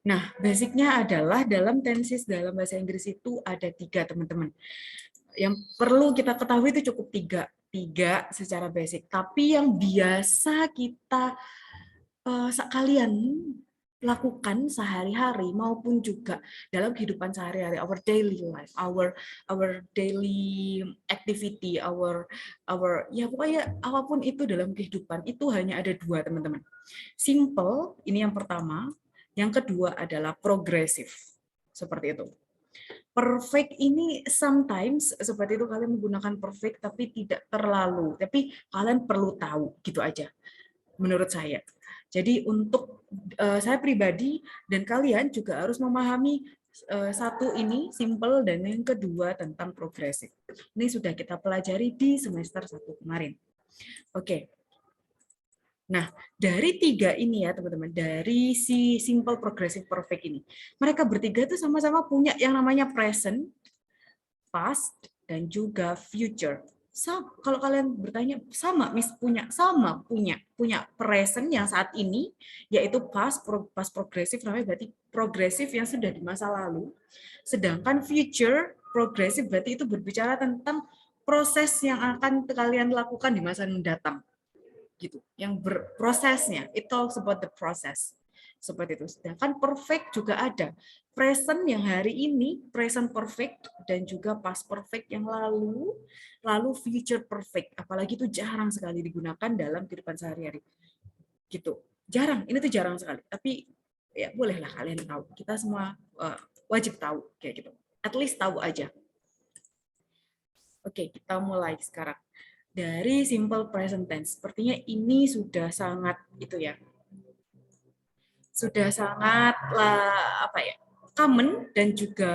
Nah, basicnya adalah dalam tenses dalam bahasa Inggris itu ada 3, teman-teman. Yang perlu kita ketahui itu cukup 3 secara basic. Tapi yang biasa kita sekalian lakukan sehari-hari maupun juga dalam kehidupan sehari-hari, our daily life, our daily activity, our ya pokoknya apapun itu dalam kehidupan itu hanya ada 2, teman-teman. Simple, ini yang pertama. Yang kedua adalah progresif. Seperti itu. Perfect ini sometimes seperti itu, kalian menggunakan perfect tapi tidak terlalu. Tapi kalian perlu tahu gitu aja menurut saya. Jadi untuk saya pribadi dan kalian juga harus memahami satu ini simple dan yang kedua tentang progresif. Ini sudah kita pelajari di semester 1 kemarin. Oke. Nah, dari 3 ini ya teman-teman, dari si simple, progressive, perfect ini, mereka bertiga itu sama-sama punya yang namanya present, past, dan juga future. Kalau kalian bertanya, sama Miss punya, sama punya present yang saat ini, yaitu past progressive, namanya berarti progressive yang sudah di masa lalu. Sedangkan future progressive berarti itu berbicara tentang proses yang akan kalian lakukan di masa mendatang gitu, yang berprosesnya, it talks about the process seperti itu. Sedangkan perfect juga ada, present yang hari ini, present perfect, dan juga past perfect yang lalu future perfect. Apalagi itu jarang sekali digunakan dalam kehidupan sehari-hari gitu, jarang, ini tuh jarang sekali. Tapi ya bolehlah kalian tahu, kita semua wajib tahu kayak gitu, at least tahu aja. Oke, kita mulai sekarang dari simple present tense. Sepertinya ini sudah sangat itu ya. Sudah sangat apa ya? Common dan juga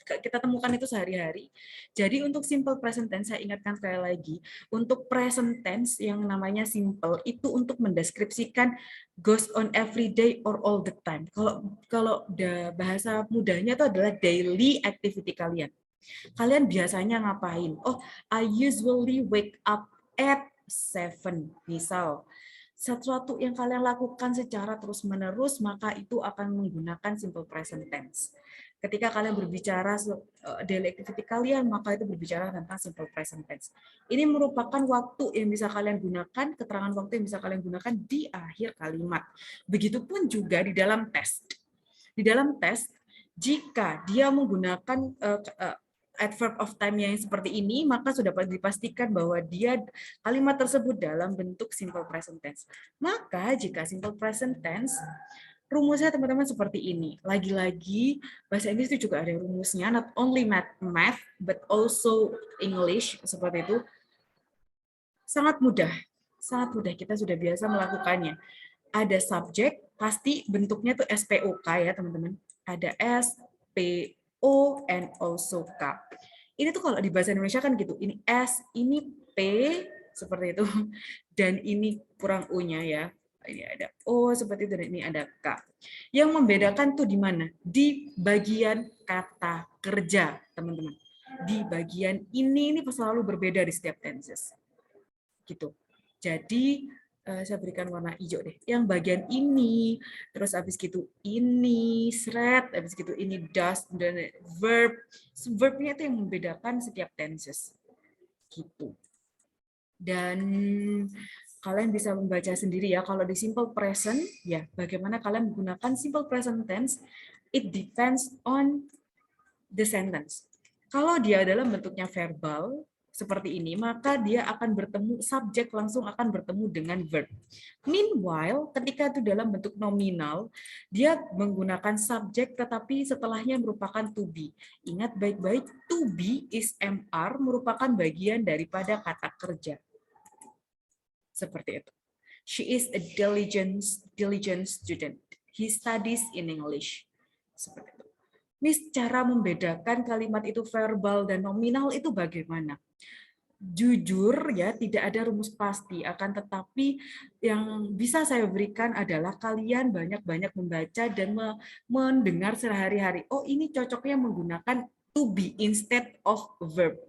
kita temukan itu sehari-hari. Jadi untuk simple present tense saya ingatkan sekali lagi, untuk present tense yang namanya simple itu untuk mendeskripsikan goes on every day or all the time. Kalau bahasa mudahnya itu adalah daily activity kalian. Kalian biasanya ngapain? Oh, I usually wake up at 7. Misal, sesuatu yang kalian lakukan secara terus-menerus, maka itu akan menggunakan simple present tense. Ketika kalian berbicara daily activity kalian, maka itu berbicara tentang simple present tense. Ini merupakan waktu yang bisa kalian gunakan, keterangan waktu yang bisa kalian gunakan di akhir kalimat. Begitupun juga di dalam tes. Di dalam tes, jika dia menggunakan adverb of time yang seperti ini, maka sudah dipastikan bahwa dia kalimat tersebut dalam bentuk simple present tense. Maka jika simple present tense, rumusnya teman-teman seperti ini. Lagi-lagi bahasa Inggris itu juga ada rumusnya, not only math but also English seperti itu. Sangat mudah. Sangat mudah, kita sudah biasa melakukannya. Ada subjek, pasti bentuknya tuh SPOK ya, teman-teman. Ada S, P, O, and also K. Ini tuh kalau di bahasa Indonesia kan gitu. Ini S, ini P, seperti itu. Dan ini kurang U-nya ya. Ini ada O seperti itu, dan ini ada K. Yang membedakan tuh di mana? Di bagian kata kerja, teman-teman. Di bagian ini selalu berbeda di setiap tenses. Gitu. Jadi saya berikan warna hijau deh. Yang bagian ini, terus habis gitu ini thread, habis gitu ini does, dan verb. Verbnya itu yang membedakan setiap tenses. Gitu. Dan kalian bisa membaca sendiri ya, kalau di simple present, ya bagaimana kalian menggunakan simple present tense, it depends on the sentence. Kalau dia dalam bentuknya verbal, seperti ini, maka dia akan bertemu, subjek langsung akan bertemu dengan verb. Meanwhile, ketika itu dalam bentuk nominal, dia menggunakan subjek tetapi setelahnya merupakan to be. Ingat baik-baik, to be is MR merupakan bagian daripada kata kerja. Seperti itu. She is a diligent student. He studies in English. Seperti itu. Miss, cara membedakan kalimat itu verbal dan nominal itu bagaimana? Jujur ya, tidak ada rumus pasti, akan tetapi yang bisa saya berikan adalah kalian banyak-banyak membaca dan mendengar sehari-hari. Oh, ini cocoknya menggunakan to be instead of verb.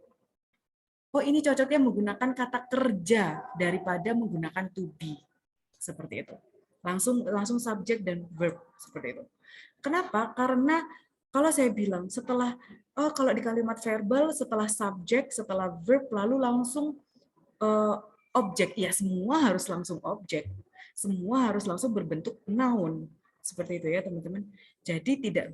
Oh, ini cocoknya menggunakan kata kerja daripada menggunakan to be. Seperti itu. langsung subjek dan verb seperti itu. Kenapa? Karena kalau saya bilang kalau di kalimat verbal setelah subjek, setelah verb lalu langsung objek, ya semua harus langsung objek. Semua harus langsung berbentuk noun. Seperti itu ya, teman-teman. Jadi tidak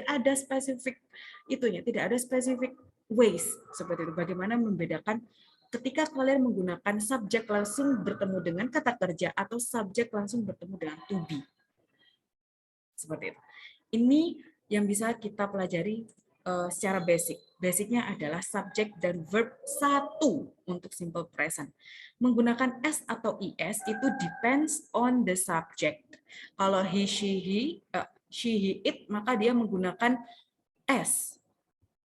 ada spesifik itunya, tidak ada spesifik ways seperti itu. Bagaimana membedakan ketika kalian menggunakan subjek langsung bertemu dengan kata kerja atau subjek langsung bertemu dengan to be. Seperti itu. Ini yang bisa kita pelajari secara basic. Basicnya adalah subjek dan verb satu untuk simple present. Menggunakan s atau is itu depends on the subject. Kalau he, she, it, maka dia menggunakan s.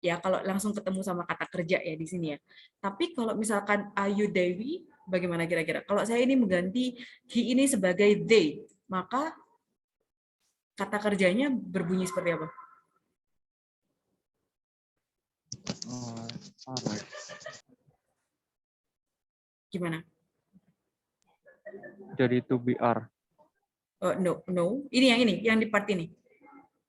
Ya, kalau langsung ketemu sama kata kerja ya di sini ya. Tapi kalau misalkan Ayu Dewi, bagaimana kira-kira? Kalau saya ini mengganti he ini sebagai they, maka kata kerjanya berbunyi seperti apa? Gimana? Jadi to be are. No. Ini yang di part ini.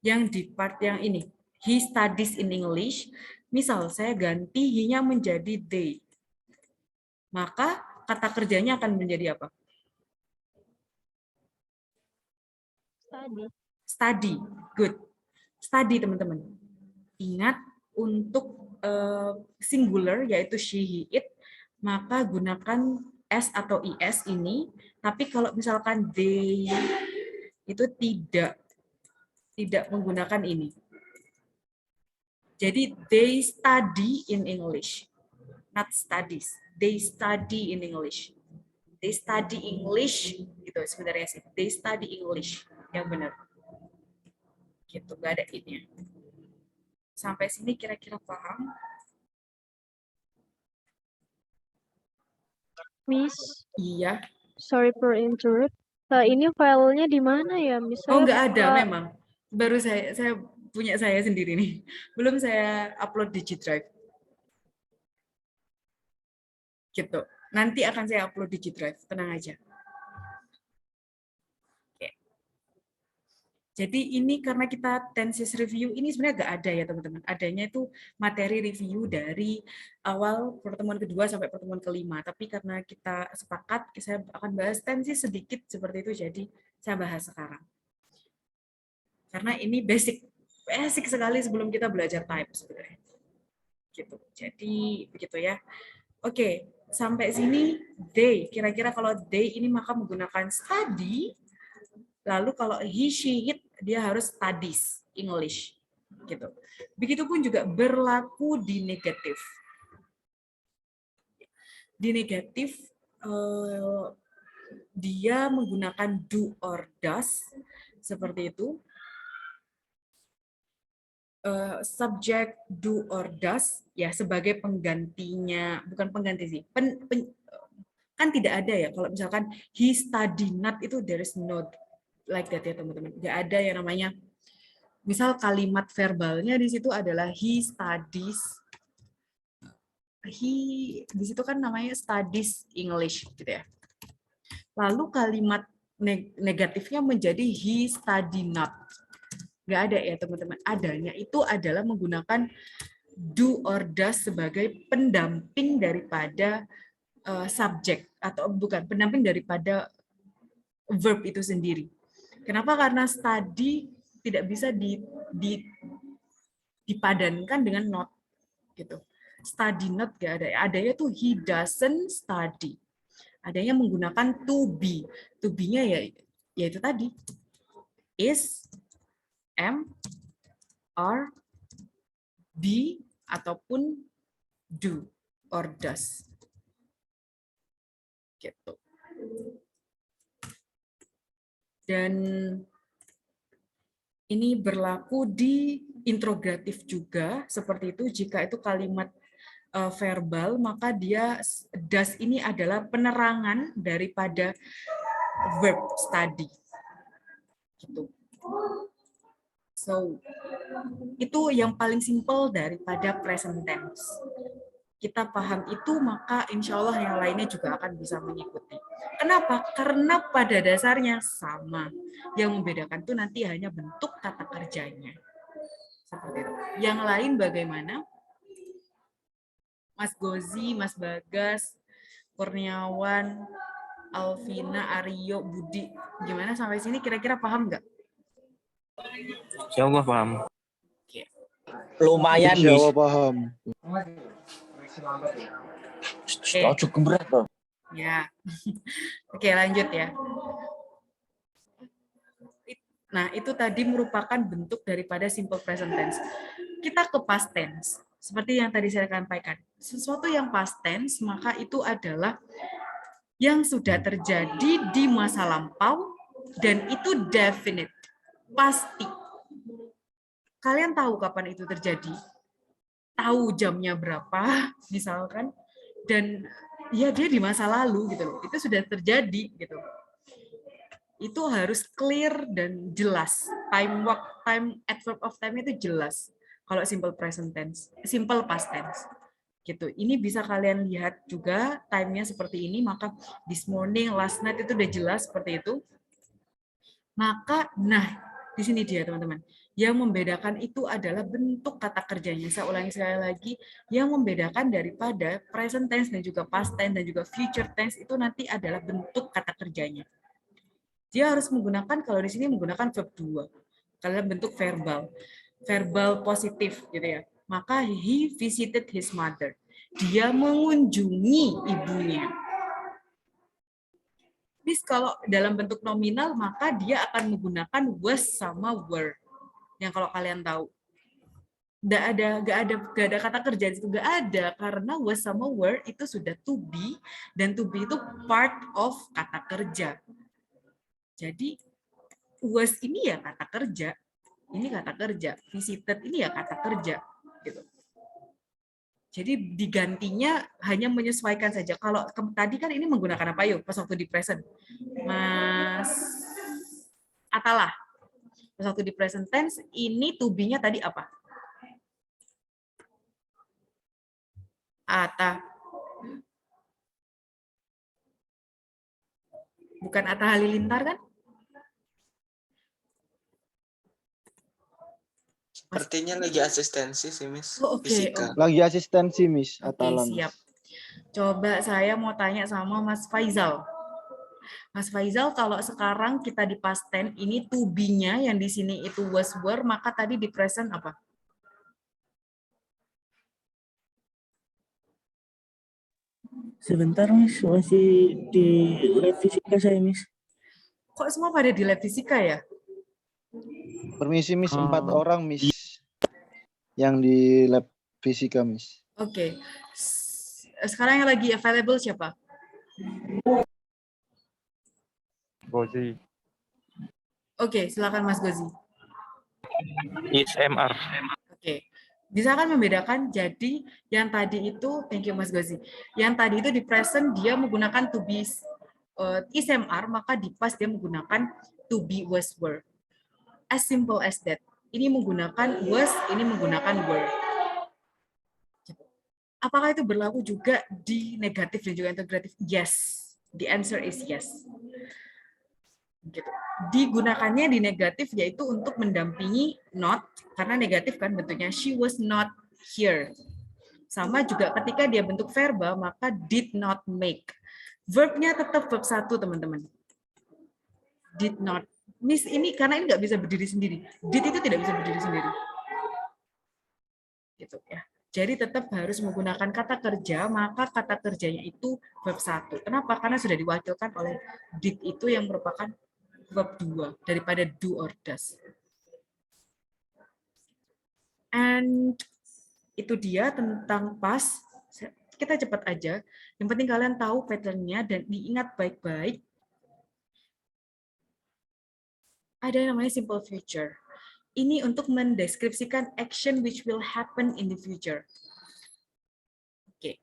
Yang di part yang ini. He studies in English. Misal saya ganti he-nya menjadi they. Maka kata kerjanya akan menjadi apa? Study. Good. Study, teman-teman. Ingat, untuk singular, yaitu she, he, it, maka gunakan s atau is ini. Tapi kalau misalkan they, itu tidak menggunakan ini. Jadi they study in English, not studies. They study in English. They study English, gitu sebenarnya sih. They study English, yang benar. Gitu, nggak ada ini. Sampai sini kira-kira paham? Miss, Iya. sorry for interrupt. Ini filenya di mana ya, Miss? Oh, Saya nggak ada buka. memang. Baru saya punya saya sendiri nih. Belum saya upload di G Drive. Gitu. Nanti akan saya upload di G Drive. Tenang aja. Jadi ini karena kita tenses review, ini sebenarnya nggak ada ya teman-teman. Adanya itu materi review dari awal pertemuan kedua sampai pertemuan kelima. Tapi karena kita sepakat, saya akan bahas tenses sedikit seperti itu, jadi saya bahas sekarang. Karena ini basic sekali sebelum kita belajar type sebenarnya. Gitu. Jadi begitu ya. Oke, sampai sini they. Kira-kira kalau they ini maka menggunakan study. Lalu kalau he, she, it, dia harus studies English. Gitu. Begitupun juga berlaku di negatif. Di negatif, dia menggunakan do or does, seperti itu. Subjek do or does, ya sebagai penggantinya, bukan pengganti sih, kan tidak ada ya, kalau misalkan he study not, itu there is no like that ya teman-teman. Nggak ada yang namanya, misal kalimat verbalnya di situ adalah he studies, di situ kan namanya studies English gitu ya. Lalu kalimat negatifnya menjadi he study not. Nggak ada ya teman-teman. Adanya itu adalah menggunakan do or does sebagai pendamping daripada subjek, atau bukan, pendamping daripada verb itu sendiri. Kenapa? Karena study tidak bisa dipadankan dengan not gitu. Study not gak ada. Adanya tuh he doesn't study. Adanya menggunakan to be. To be-nya ya itu tadi. Is, am, are, be, ataupun do or does. Gitu. Dan ini berlaku di interrogatif juga, seperti itu. Jika itu kalimat verbal, maka dia does ini adalah penerangan daripada verb study. Gitu. So, itu yang paling simple daripada present tense. kita paham itu, maka insya Allah yang lainnya juga akan bisa mengikuti. Kenapa? Karena pada dasarnya sama. Yang membedakan itu nanti hanya bentuk kata kerjanya. Seperti itu. Yang lain bagaimana? Mas Gozi, Mas Bagas, Kurniawan, Alvina, Aryo, Budi. Gimana sampai sini kira-kira paham nggak? Insya Allah paham. Lumayan, Insya Miss. Allah paham. Ojo gemerat loh. Ya. Oke, lanjut ya. Nah, itu tadi merupakan bentuk daripada simple present tense. Kita ke past tense. Seperti yang tadi saya sampaikan. Sesuatu yang past tense, maka itu adalah yang sudah terjadi di masa lampau dan itu definite, pasti. Kalian tahu kapan itu terjadi? Tahu jamnya berapa, misalkan, dan ya dia di masa lalu gitu loh. Itu sudah terjadi gitu. Itu harus clear dan jelas. Time adverb of time itu jelas. Kalau simple present tense, simple past tense. Gitu. Ini bisa kalian lihat juga time-nya seperti ini, maka this morning, last night itu udah jelas seperti itu. Maka, nah, di sini dia teman-teman. Yang membedakan itu adalah bentuk kata kerjanya. Saya ulangi sekali lagi, yang membedakan daripada present tense dan juga past tense dan juga future tense itu nanti adalah bentuk kata kerjanya. Dia harus menggunakan, kalau di sini menggunakan verb 2. Dalam bentuk verbal. Verbal positif gitu ya. Maka he visited his mother. Dia mengunjungi ibunya. Bis kalau dalam bentuk nominal, maka dia akan menggunakan was sama were. Yang kalau kalian tahu. Nggak ada kata kerja itu, nggak ada. Karena was sama were itu sudah to be, dan to be itu part of kata kerja. Jadi, was ini ya kata kerja. Ini kata kerja. Visited ini ya kata kerja. Gitu. Jadi digantinya hanya menyesuaikan saja. Kalau tadi kan ini menggunakan apa yuk pas waktu di present? Mas Atalah. Pas waktu di present tense, ini to be-nya tadi apa? Ata. Bukan Atta Halilintar kan? Sepertinya lagi asistensi sih, Miss. Oh, oke. Fisika. Lagi asistensi, Miss. Oke, Atalam. siap. Coba saya mau tanya sama Mas Faizal. Mas Faizal, kalau sekarang kita di past tense, ini to be-nya yang di sini itu was were, maka tadi di present apa? Sebentar, Miss. Masih di lab fisika saya, Miss. Kok semua pada di lab fisika ya? Permisi, Miss. 4 Oh. orang, Miss. Yang di lab fisika, Miss. Oke. Sekarang yang lagi available siapa? Gozi. Oke, silakan Mas Gozi. ISMR. Oke. Bisa kan membedakan, jadi yang tadi itu, thank you Mas Gozi, yang tadi itu di present dia menggunakan to be ISMR, maka di past dia menggunakan to be was were. As simple as that. Ini menggunakan was, ini menggunakan were. Apakah itu berlaku juga di negatif dan juga integratif? Yes. The answer is yes. Gitu. Digunakannya di negatif yaitu untuk mendampingi not, karena negatif kan bentuknya she was not here. Sama juga ketika dia bentuk verbal, maka did not make. Verbnya tetap verb 1, teman-teman. Did not. Miss ini karena ini nggak bisa berdiri sendiri. Did itu tidak bisa berdiri sendiri. Gitu ya. Jadi tetap harus menggunakan kata kerja, maka kata kerjanya itu verb 1. Kenapa? Karena sudah diwakilkan oleh did itu yang merupakan verb 2 daripada do or does. And itu dia tentang past. Kita cepat aja. Yang penting kalian tahu pattern-nya dan diingat baik-baik. Ada yang namanya simple future. Ini untuk mendeskripsikan action which will happen in the future. Oke.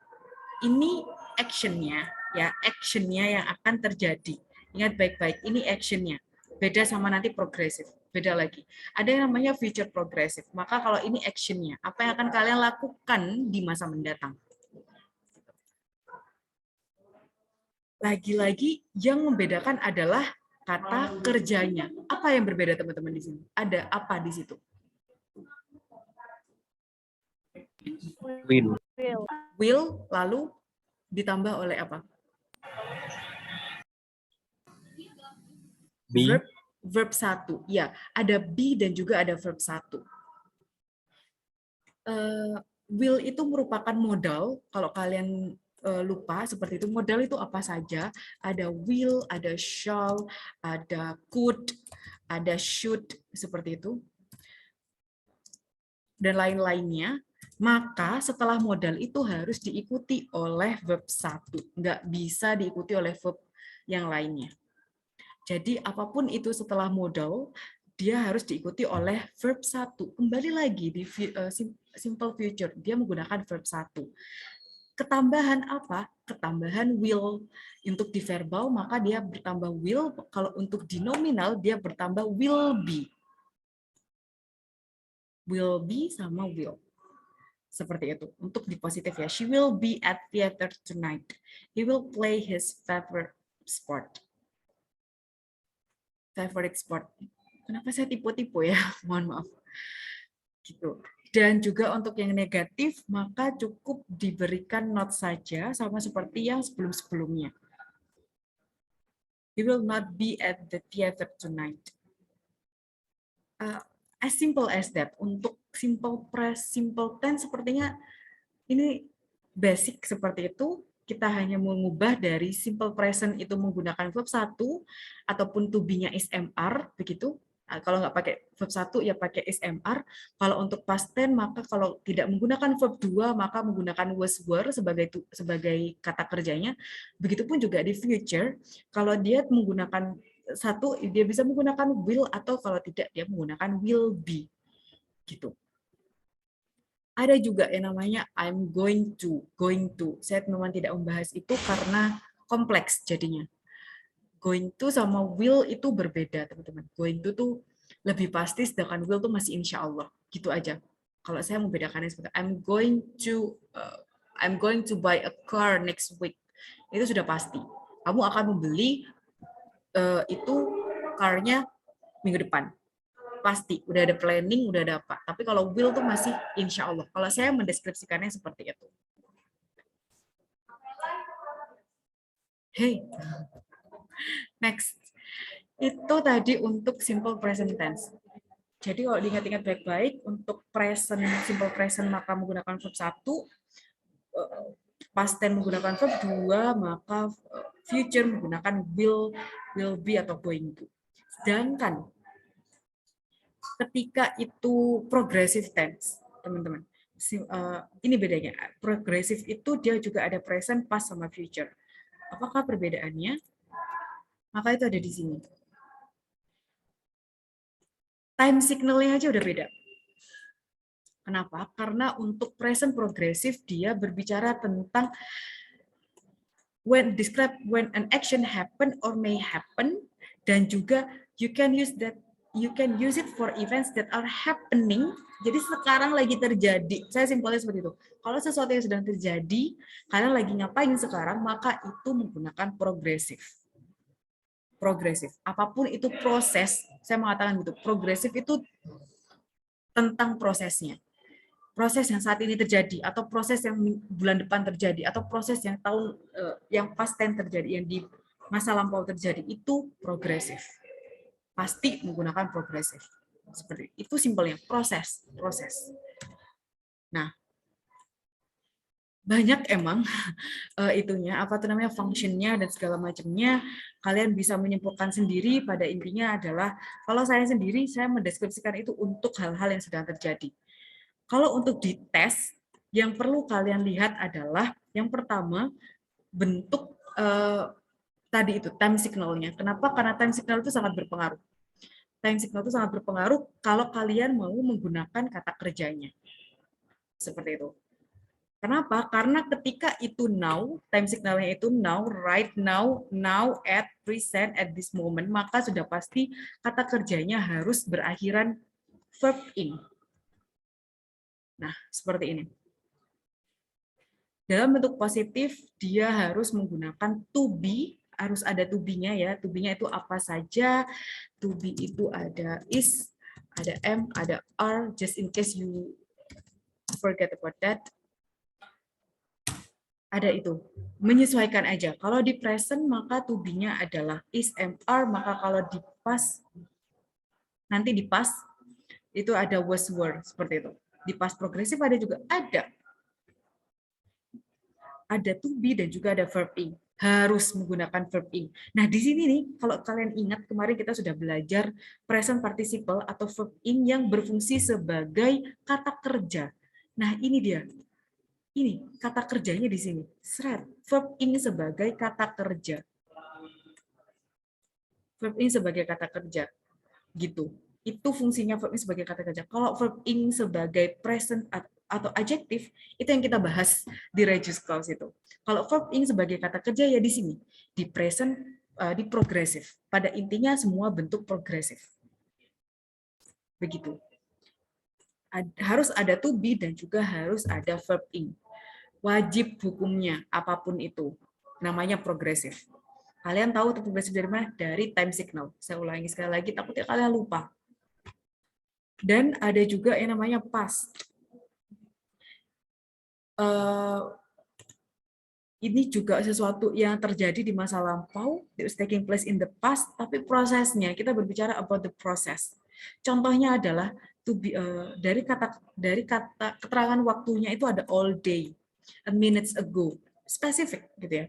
Ini action-nya, ya, action-nya yang akan terjadi. Ingat baik-baik, ini action-nya. Beda sama nanti progresif, beda lagi. Ada yang namanya future progressive. Maka kalau ini action-nya, apa yang akan kalian lakukan di masa mendatang? Lagi-lagi yang membedakan adalah kata kerjanya. Apa yang berbeda teman-teman di sini? Ada apa di situ? Will. Will lalu ditambah oleh apa? Be. Verb 1. Ya, ada be dan juga ada verb 1. Will itu merupakan modal. Kalau kalian lupa seperti itu, modal itu apa saja? Ada will, ada shall, ada could, ada should, seperti itu. Dan lain-lainnya. Maka setelah modal itu harus diikuti oleh verb 1. Nggak bisa diikuti oleh verb yang lainnya. Jadi apapun itu setelah modal, dia harus diikuti oleh verb 1. Kembali lagi di simple future, dia menggunakan verb 1. Ketambahan apa? Ketambahan will. Untuk di verbal, maka dia bertambah will. Kalau untuk di nominal, dia bertambah will be. Will be sama will. Seperti itu. Untuk di positif ya. She will be at theater tonight. He will play his favorite sport. Favorite sport. Kenapa saya tipu-tipu ya? Mohon maaf. Gitu. Dan juga untuk yang negatif, maka cukup diberikan not saja, sama seperti yang sebelum-sebelumnya. He will not be at the theater tonight. As simple as that. Untuk simple tense sepertinya ini basic seperti itu. Kita hanya mengubah dari simple present itu menggunakan verb 1 ataupun to be-nya is MR begitu. Nah, kalau nggak pakai verb 1 ya pakai is MR. Kalau untuk past tense maka kalau tidak menggunakan verb 2 maka menggunakan was were sebagai kata kerjanya. Begitupun juga di future kalau dia menggunakan satu dia bisa menggunakan will atau kalau tidak dia menggunakan will be. Gitu. Ada juga yang namanya I'm going to. Saya memang tidak membahas itu karena kompleks jadinya. Going to sama will itu berbeda, teman-teman. Going to tuh lebih pasti, sedangkan will tuh masih insya Allah. Gitu aja. Kalau saya membedakannya seperti I'm going to buy a car next week. Itu sudah pasti. Kamu akan membeli itu car-nya minggu depan. Pasti, udah ada planning, udah ada apa. Tapi kalau will tuh masih insya Allah. Kalau saya mendeskripsikannya seperti itu. Hey, next. Itu tadi untuk simple present tense. Jadi kalau diingat-ingat baik-baik, untuk simple present maka menggunakan verb 1, past tense menggunakan verb 2, maka future menggunakan will be atau going to. Sedangkan ketika itu progressive tense, teman-teman. Ini bedanya. Progressive itu dia juga ada present, past, sama future. Apakah perbedaannya? Maka itu ada di sini. Time signal-nya aja udah beda. Kenapa? Karena untuk present progressive dia berbicara tentang describe when an action happen or may happen, dan juga you can use it for events that are happening. Jadi sekarang lagi terjadi. Saya simpelnya seperti itu. Kalau sesuatu yang sedang terjadi, kalian lagi ngapain sekarang, maka itu menggunakan progresif. Progresif. Apapun itu proses, saya mengatakan gitu. Progresif itu tentang prosesnya. Proses yang saat ini terjadi, atau proses yang bulan depan terjadi, atau proses yang yang past tense terjadi, yang di masa lampau terjadi, itu progresif. Pasti menggunakan progresif. Seperti itu simpelnya, proses. Nah, banyak emang itunya, functionnya dan segala macamnya. Kalian bisa menyimpulkan sendiri, pada intinya adalah, kalau saya sendiri, saya mendeskripsikan itu untuk hal-hal yang sedang terjadi. Kalau untuk dites, yang perlu kalian lihat adalah, yang pertama, bentuk tadi itu, time signal-nya. Kenapa? Karena time signal itu sangat berpengaruh. Time signal itu sangat berpengaruh kalau kalian mau menggunakan kata kerjanya. Seperti itu. Kenapa? Karena ketika itu now, time signalnya itu now, right now, now, at, present, at this moment, maka sudah pasti kata kerjanya harus berakhiran verb in. Nah, seperti ini. Dalam bentuk positif, dia harus menggunakan to be, harus ada to be-nya ya. To be-nya itu apa saja? To be itu ada is, ada am, ada are, just in case you forget about that. Ada itu. Menyesuaikan aja. Kalau di present, maka to be-nya adalah is, am, are. Maka kalau di past, nanti di past, itu ada was, were. Seperti itu. Di past progresif ada juga. Ada to be dan juga ada verb ing. Harus menggunakan verb ing. Nah, di sini nih, kalau kalian ingat, kemarin kita sudah belajar present participle atau verb ing yang berfungsi sebagai kata kerja. Nah, ini dia. Ini, kata kerjanya di sini. Seret. Verb ing sebagai kata kerja. Verb ing sebagai kata kerja. Gitu. Itu fungsinya verb ing sebagai kata kerja. Kalau verb ing sebagai present atau adjektif, itu yang kita bahas di reduced clause itu. Kalau verb ing sebagai kata kerja ya di sini, di present, di progresif. Pada intinya semua bentuk progresif. Begitu. Harus ada to be dan juga harus ada verb ing. Wajib hukumnya, apapun itu. Namanya progresif. Kalian tahu progresif dari mana? Dari time signal. Saya ulangi sekali lagi, takutnya kalian lupa. Dan ada juga yang namanya past. Ini juga sesuatu yang terjadi di masa lampau, it was taking place in the past, tapi prosesnya, kita berbicara about the process. Contohnya adalah to be, dari kata keterangan waktunya itu ada all day, a minutes ago, spesifik gitu ya.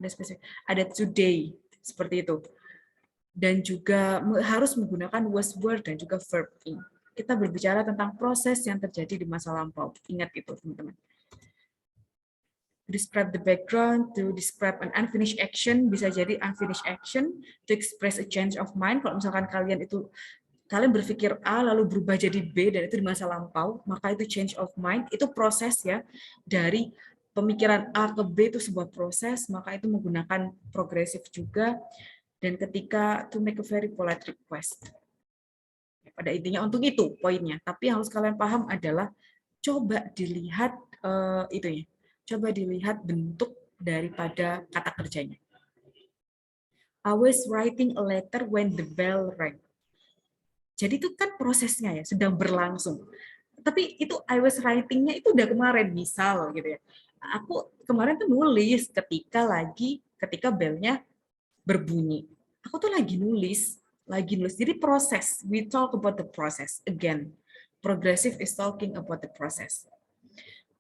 Ada spesifik, ada today, seperti itu. Dan juga harus menggunakan was, were dan juga verb ing. Kita berbicara tentang proses yang terjadi di masa lampau. Ingat itu, teman-teman. Describe the background, to describe an unfinished action, bisa jadi unfinished action, to express a change of mind. Kalau misalkan kalian berpikir A lalu berubah jadi B dan itu di masa lampau, maka itu change of mind, itu proses ya, dari pemikiran A ke B itu sebuah proses, maka itu menggunakan progresif juga. Dan ketika to make a very polite request. Pada intinya untuk itu poinnya. Tapi yang harus kalian paham adalah coba dilihat itu ya. Coba dilihat bentuk daripada kata kerjanya. I was writing a letter when the bell rang. Jadi itu kan prosesnya ya, sedang berlangsung. Tapi itu I was writing-nya itu udah kemarin, misal gitu ya. Aku kemarin tuh nulis ketika bell-nya berbunyi. Aku tuh lagi nulis. Jadi proses. We talk about the process again. Progressive is talking about the process.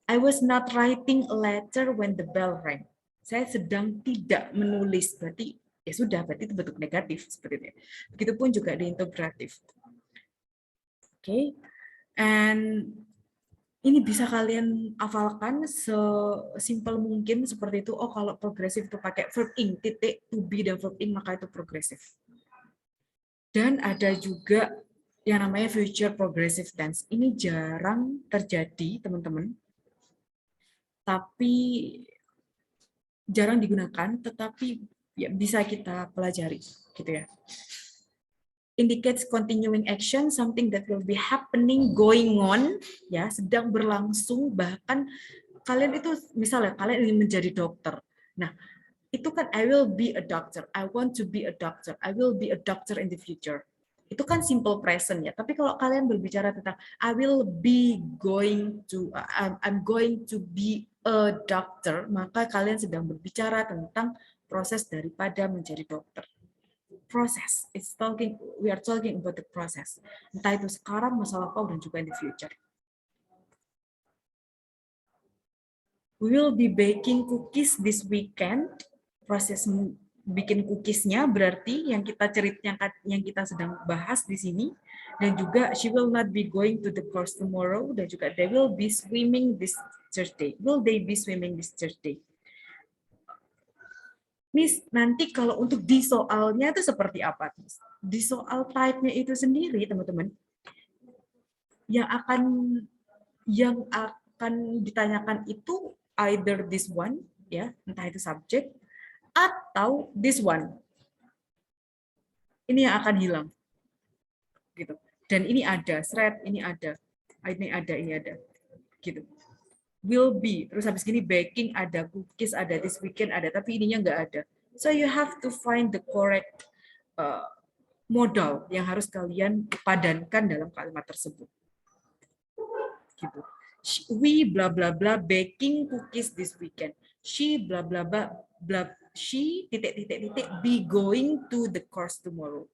I was not writing a letter when the bell rang. Saya sedang tidak menulis, berarti ya sudah, berarti itu bentuk negatif seperti itu. Begitupun juga di integratif. Oke. And ini bisa kalian hafalkan sesimpel mungkin seperti itu. Oh, kalau progresif itu pakai verb ing, titik, to be dan verb ing, maka itu progresif. Dan ada juga yang namanya future progressive tense. Ini jarang terjadi, teman-teman. Tapi jarang digunakan, tetapi ya bisa kita pelajari, gitu ya. Indicates continuing action, something that will be happening, going on, ya, sedang berlangsung, bahkan kalian itu, misalnya kalian ingin menjadi dokter. Nah, itu kan I will be a doctor, I want to be a doctor, I will be a doctor in the future. Itu kan simple present ya. Tapi kalau kalian berbicara tentang I'm going to be a doctor, maka kalian sedang berbicara tentang proses daripada menjadi dokter. Proses. We are talking about the process. Entah itu sekarang, masa lampau, dan juga in the future. We will be baking cookies this weekend. Proses bikin cookiesnya berarti yang kita sedang bahas di sini, dan juga she will not be going to the course tomorrow, dan juga they will be swimming this Thursday. Will they be swimming this Thursday? Miss, nanti kalau untuk di soalnya itu seperti apa? Di soal type-nya itu sendiri, teman-teman, yang akan ditanyakan itu either this one, ya, entah itu subject, atau this one. Ini yang akan hilang. Gitu. Dan ini ada, thread, ini ada. Ini ada. Gitu. will be, terus habis gini baking ada, cookies ada, this weekend ada, tapi ininya nggak ada. So you have to find the correct modal yang harus kalian padankan dalam kalimat tersebut. Gitu. We bla bla bla baking cookies this weekend. She bla bla bla bla. She titik titik titik be going to the course tomorrow.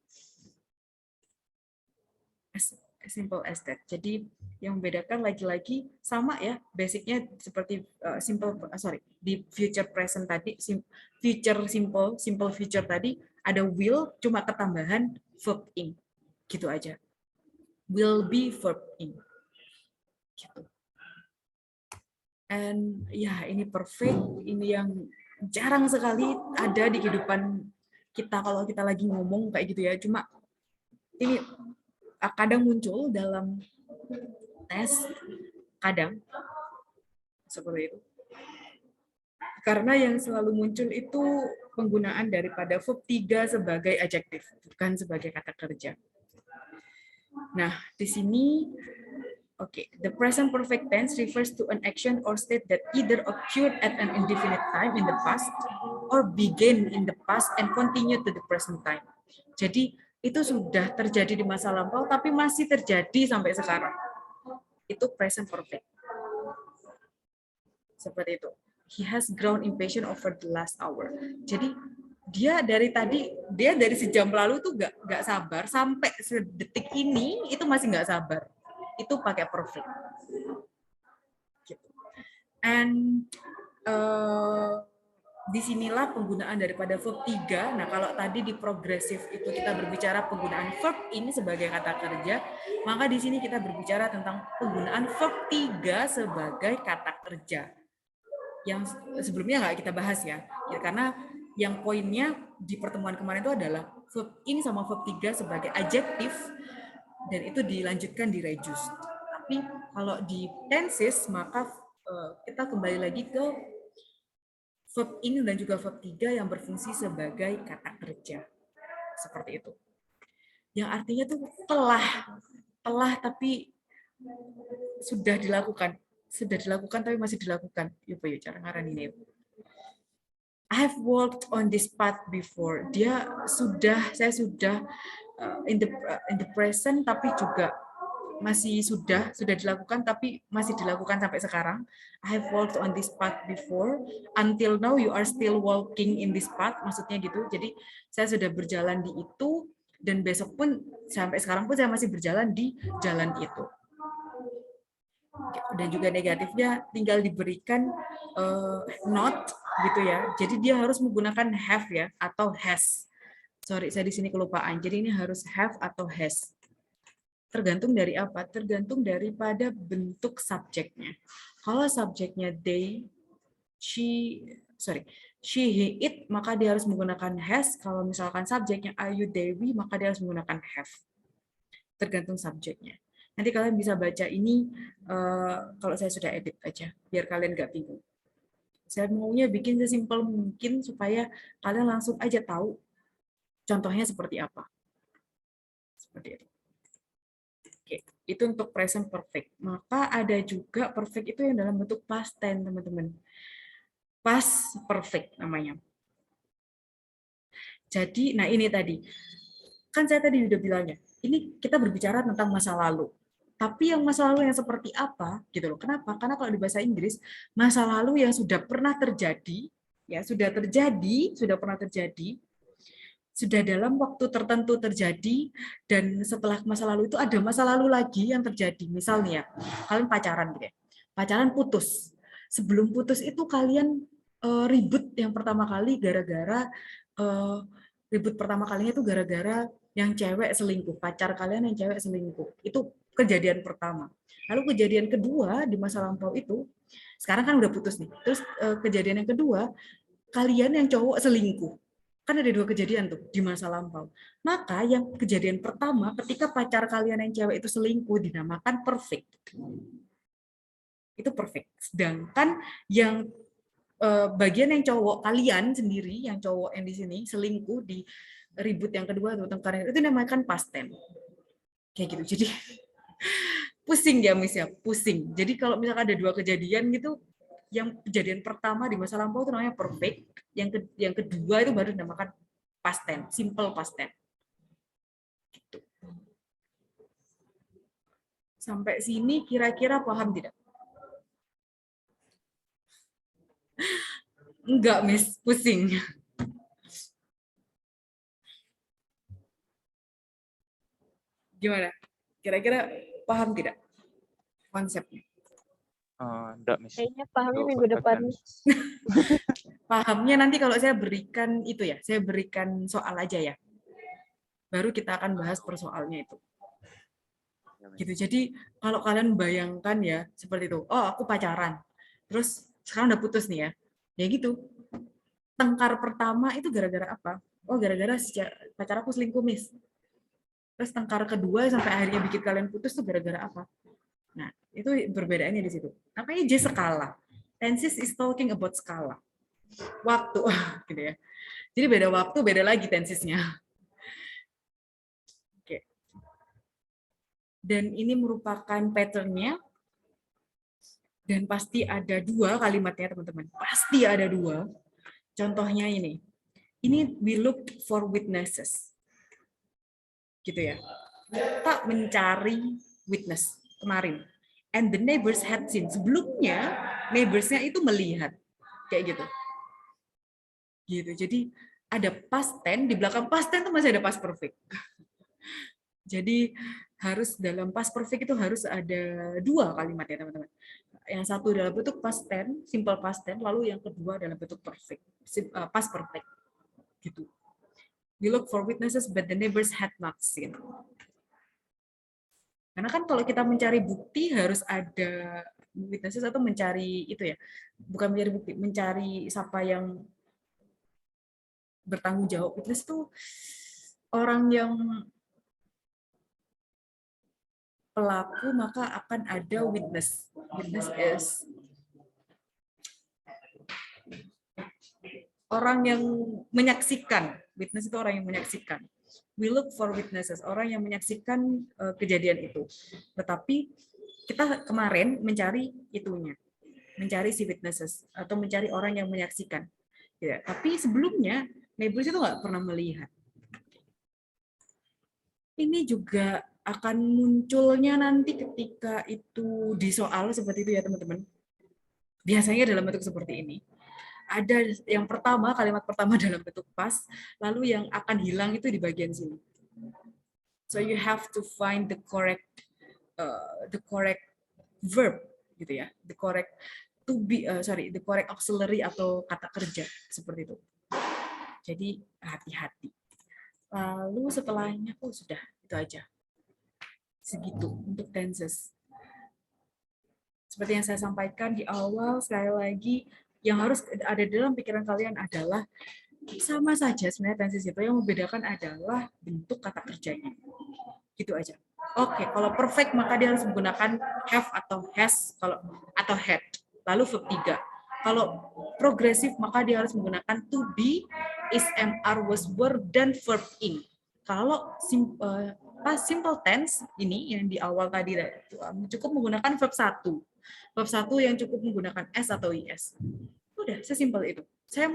As simple as that. Jadi yang membedakan lagi-lagi sama ya, basicnya seperti di future present tadi, future simple future tadi ada will cuma ketambahan verb in, gitu aja. Will be verb in, gitu. And ya ini perfect, ini yang jarang sekali ada di kehidupan kita kalau kita lagi ngomong kayak gitu ya. Cuma ini kadang muncul dalam tes, kadang seperti itu. Karena yang selalu muncul itu penggunaan daripada verb 3 sebagai adjektif, bukan sebagai kata kerja. Nah, di sini, the present perfect tense refers to an action or state that either occurred at an indefinite time in the past or began in the past and continue to the present time. Jadi, itu sudah terjadi di masa lampau, tapi masih terjadi sampai sekarang. Itu present perfect. Seperti itu. He has grown impatient over the last hour. Jadi dia dari sejam lalu tuh nggak sabar, sampai sedetik ini itu masih nggak sabar. Itu pakai perfect. Gitu. And disinilah penggunaan daripada verb 3. Nah, kalau tadi di progresif itu kita berbicara penggunaan verb ini sebagai kata kerja, maka di sini kita berbicara tentang penggunaan verb 3 sebagai kata kerja. Yang sebelumnya nggak kita bahas ya, karena yang poinnya di pertemuan kemarin itu adalah verb ini sama verb 3 sebagai adjektif, dan itu dilanjutkan di reduce. Tapi kalau di tenses, maka kita kembali lagi ke verb in dan juga verb 3 yang berfungsi sebagai kata kerja. Seperti itu. Yang artinya tuh telah tapi sudah dilakukan tapi masih dilakukan. Yuk cara ngaran ini. I have walked on this path before. Saya sudah in the present tapi juga masih sudah dilakukan tapi masih dilakukan sampai sekarang. I have walked on this path before. Until now you are still walking in this path. Maksudnya gitu. Jadi saya sudah berjalan di itu dan besok pun sampai sekarang pun saya masih berjalan di jalan itu. Dan juga negatifnya tinggal diberikan not gitu ya. Jadi dia harus menggunakan have ya atau has. Sorry, saya di sini kelupaan. Jadi ini harus have atau has. Tergantung dari apa? Tergantung daripada bentuk subjeknya. Kalau subjeknya they, she, he, it, maka dia harus menggunakan has. Kalau misalkan subjeknya are you, they, we, maka dia harus menggunakan have. Tergantung subjeknya. Nanti kalian bisa baca ini kalau saya sudah edit aja, biar kalian nggak bingung. Saya maunya bikin sesimpel mungkin supaya kalian langsung aja tahu contohnya seperti apa. Seperti itu. Oke, itu untuk present perfect. Maka ada juga perfect itu yang dalam bentuk past tense, teman-teman. Past perfect namanya. Jadi, nah ini tadi. Kan saya tadi udah bilangnya, ini kita berbicara tentang masa lalu. Tapi yang masa lalu yang seperti apa, gitu loh. Kenapa? Karena kalau di bahasa Inggris, masa lalu yang sudah pernah terjadi, ya sudah pernah terjadi, sudah dalam waktu tertentu terjadi, dan setelah masa lalu itu ada masa lalu lagi yang terjadi. Misalnya, kalian pacaran gitu ya. Pacaran putus. Sebelum putus itu kalian ribut yang pertama kali gara-gara ribut pertama kalinya itu gara-gara yang cewek selingkuh, pacar kalian yang cewek selingkuh. Itu kejadian pertama. Lalu kejadian kedua di masa lampau itu, sekarang kan udah putus nih. Terus kejadian yang kedua, kalian yang cowok selingkuh. Kan ada 2 kejadian tuh di masa lampau. Maka yang kejadian pertama ketika pacar kalian yang cewek itu selingkuh dinamakan perfect. Itu perfect. Sedangkan yang bagian yang cowok kalian sendiri, yang cowok yang di sini selingkuh di ribut yang kedua atau tengkar itu dinamakan past tense. Kayak gitu. Jadi pusing ya Miss ya, pusing. Jadi kalau misalkan ada dua kejadian gitu, yang kejadian pertama di masa lampau itu namanya perfect, yang kedua itu baru dinamakan past tense, simple past tense. Gitu. Sampai sini kira-kira paham tidak? Enggak, Miss, pusing. Gimana? Kira-kira paham tidak konsepnya? Enggak, Miss. Kayaknya pahamnya Untuk minggu depan. preference. Pahamnya nanti kalau saya berikan itu ya, saya berikan soal aja ya. Baru kita akan bahas persoalnya itu. Ya, Miss. Gitu. Jadi kalau kalian bayangkan ya seperti itu. Oh, aku pacaran. Terus sekarang udah putus nih ya. Ya gitu. Tengkar pertama itu gara-gara apa? Oh, gara-gara pacar aku selingkuh, Miss. Terus tengkar kedua sampai akhirnya bikin kalian putus tuh gara-gara apa? Nah, itu perbedaannya di situ. Namanya J skala. Tenses is talking about skala. Waktu, gitu ya. Jadi beda waktu, beda lagi tensesnya. Oke. Dan ini merupakan pattern-nya. Dan pasti ada dua kalimatnya, teman-teman. Pasti ada dua. Contohnya ini. Ini we look for witnesses. Gitu ya. Kita mencari witness kemarin. And the neighbors had seen. Sebelumnya, neighbors-nya itu melihat. Kayak gitu. Gitu. Jadi ada past tense, di belakang past tense itu masih ada past perfect. Jadi harus dalam past perfect itu harus ada dua kalimat ya teman-teman. Yang satu dalam bentuk past tense, simple past tense, lalu yang kedua dalam bentuk perfect, past perfect. Gitu. We look for witnesses but the neighbors had not seen. Karena kan kalau kita mencari bukti harus ada witnesses atau mencari itu ya. Bukan mencari bukti, mencari siapa yang bertanggung jawab. Witness itu orang yang pelaku, maka akan ada witness. Witness is orang yang menyaksikan. Witness itu orang yang menyaksikan. We look for witnesses, orang yang menyaksikan kejadian itu. Tetapi kita kemarin mencari itunya, mencari si witnesses atau mencari orang yang menyaksikan. Ya, tapi sebelumnya neighbors itu nggak pernah melihat. Ini juga akan munculnya nanti ketika itu di soal seperti itu ya teman-teman. Biasanya dalam bentuk seperti ini. Ada yang pertama, kalimat pertama dalam bentuk past, lalu yang akan hilang itu di bagian sini. So you have to find the correct verb gitu ya, the correct the correct auxiliary atau kata kerja seperti itu. Jadi hati-hati. Lalu setelahnya sudah itu aja. Segitu untuk tenses. Seperti yang saya sampaikan di awal, sekali lagi yang harus ada dalam pikiran kalian adalah sama saja sebenarnya tenses itu, yang membedakan adalah bentuk kata kerjanya. Gitu aja. Oke, kalau perfect maka dia harus menggunakan have atau has atau had. Lalu verb 3. Kalau progresif maka dia harus menggunakan to be, is, am, are, was, were, dan verb in. Kalau simple tense ini yang di awal tadi cukup menggunakan verb 1. Verb 1 yang cukup menggunakan s atau is. Udah, sesimpel itu. Saya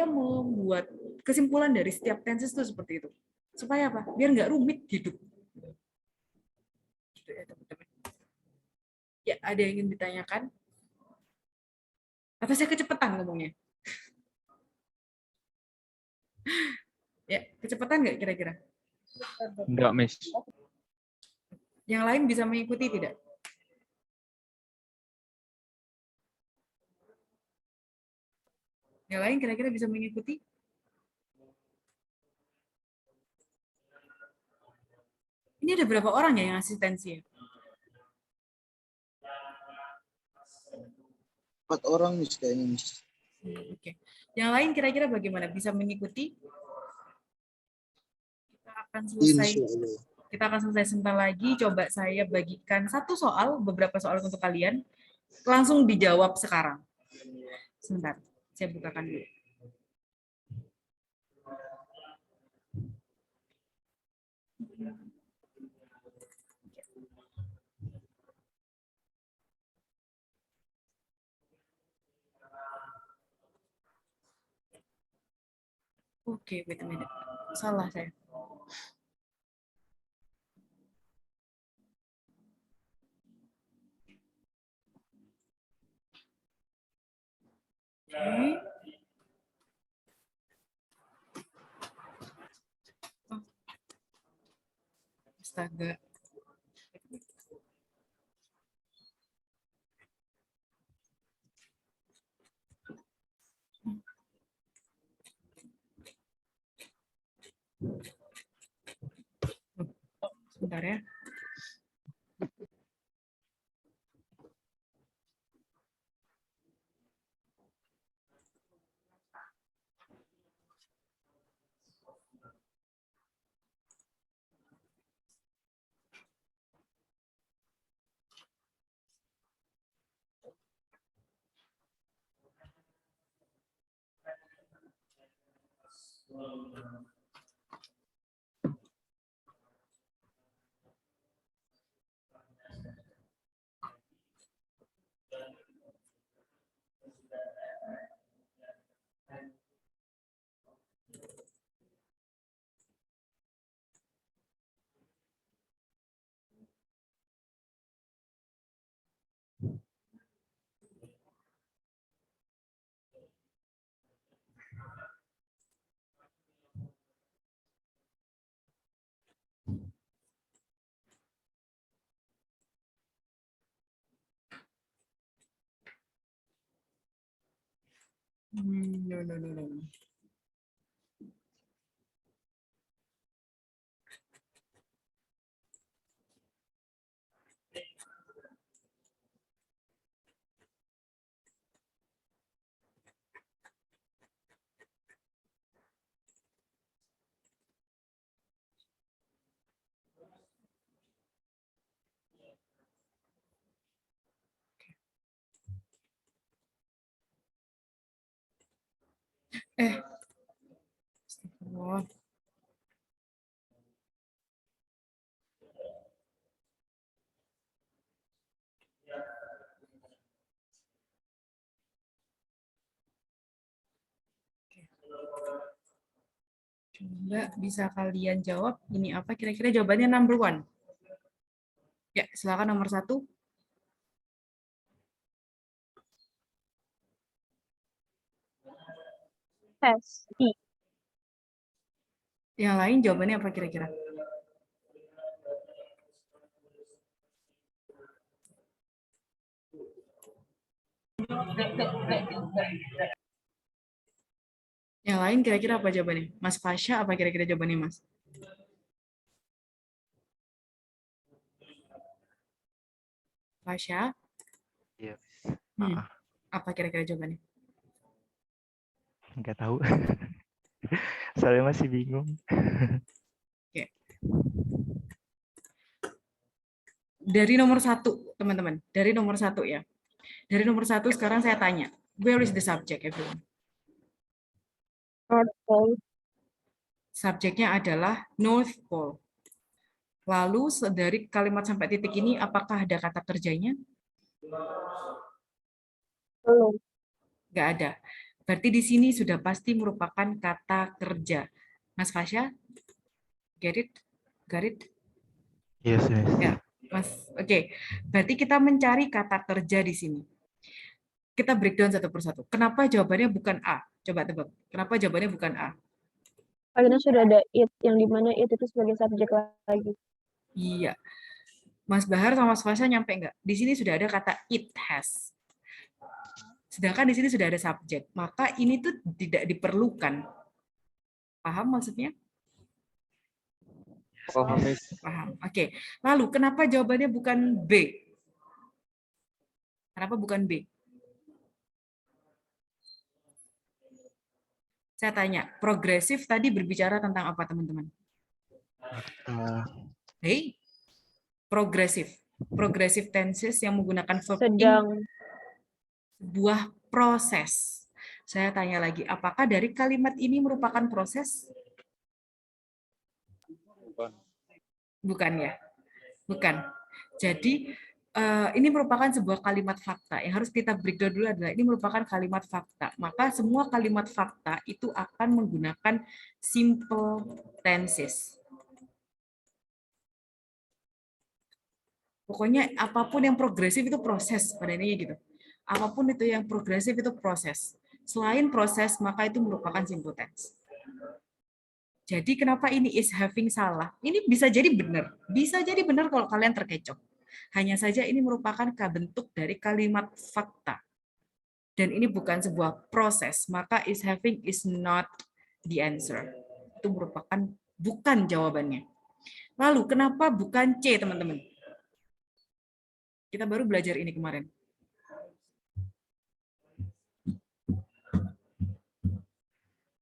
mau buat kesimpulan dari setiap tenses itu seperti itu. Supaya apa? Biar nggak rumit hidup. Gitu ya, teman-teman. Ya, ada yang ingin ditanyakan? Atau saya kecepatan ngomongnya? Ya, kecepatan nggak kira-kira? Enggak, Miss. Yang lain bisa mengikuti tidak? Yang lain kira-kira bisa mengikuti? Ini ada berapa orang ya yang asistensi? 4 orang Miss kayaknya Miss. Oke. Yang lain kira-kira bagaimana? Bisa mengikuti? Kita akan selesai sebentar lagi. Coba saya bagikan beberapa soal untuk kalian. Langsung dijawab sekarang. Sebentar, saya bukakan dulu. Oke, wait a minute. Salah saya. Oke. Oh. Astaga. Sebentar ya. No, no, no, no. Astagfirullah. Coba bisa kalian jawab ini apa kira-kira jawabannya number 1. Ya, silakan nomor 1. S. I. Yang lain jawabannya apa kira-kira? Yang lain kira-kira apa jawabannya? Mas Fasya apa kira-kira jawabannya Mas? Fasya? Iya, Miss. Apa kira-kira jawabannya? Nggak tahu. Saya masih bingung. Oke. Dari nomor 1, teman-teman. Dari nomor 1 ya. Dari nomor 1 sekarang saya tanya. Where is the subject, everyone? North Pole. Subjeknya adalah North Pole. Lalu dari kalimat sampai titik ini, apakah ada kata kerjanya? Belum. Nggak ada. Berarti di sini sudah pasti merupakan kata kerja. Mas Fasya? Get it? Got it? Yes, Miss. Ya, Mas. Oke. Berarti kita mencari kata kerja di sini. Kita breakdown satu persatu. Kenapa jawabannya bukan A? Coba tebak. Kenapa jawabannya bukan A? Karena sudah ada it, yang dimana it itu sebagai subjek lagi. Iya. Mas Bahar sama Mas Fasya nyampe nggak? Di sini sudah ada kata it has. Sedangkan di sini sudah ada subjek. Maka ini tuh tidak diperlukan. Paham maksudnya? Paham, Miss. Paham. Oke. Lalu kenapa jawabannya bukan B? Kenapa bukan B? Saya tanya, progresif tadi berbicara tentang apa, teman-teman? Hey, progresif. Progressive tenses yang menggunakan verb Sedang. sebuah proses. Saya tanya lagi, apakah dari kalimat ini merupakan proses? Bukan ya? Bukan. Jadi ini merupakan sebuah kalimat fakta. Yang harus kita breakdown dulu adalah ini merupakan kalimat fakta. Maka semua kalimat fakta itu akan menggunakan simple tenses. Pokoknya apapun yang progresif itu proses, pada intinya gitu. Apapun itu yang progresif itu proses. Selain proses, maka itu merupakan simple tense. Jadi kenapa ini is having salah? Ini bisa jadi benar. Bisa jadi benar kalau kalian terkecoh. Hanya saja ini merupakan bentuk dari kalimat fakta. Dan ini bukan sebuah proses, maka is having is not the answer. Itu merupakan bukan jawabannya. Lalu kenapa bukan C, teman-teman? Kita baru belajar ini kemarin.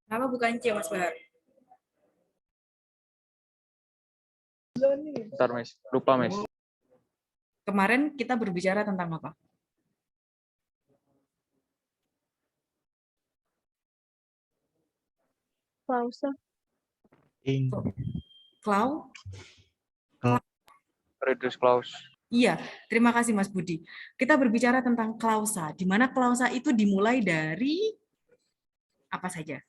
Kenapa bukan C, Mas Bahar? Bentar, Mas. Lupa, Mas. Kemarin kita berbicara tentang apa? Klausa. Clau? Reduce clause. Iya, terima kasih Mas Budi. Kita berbicara tentang klausa, di mana klausa itu dimulai dari apa saja?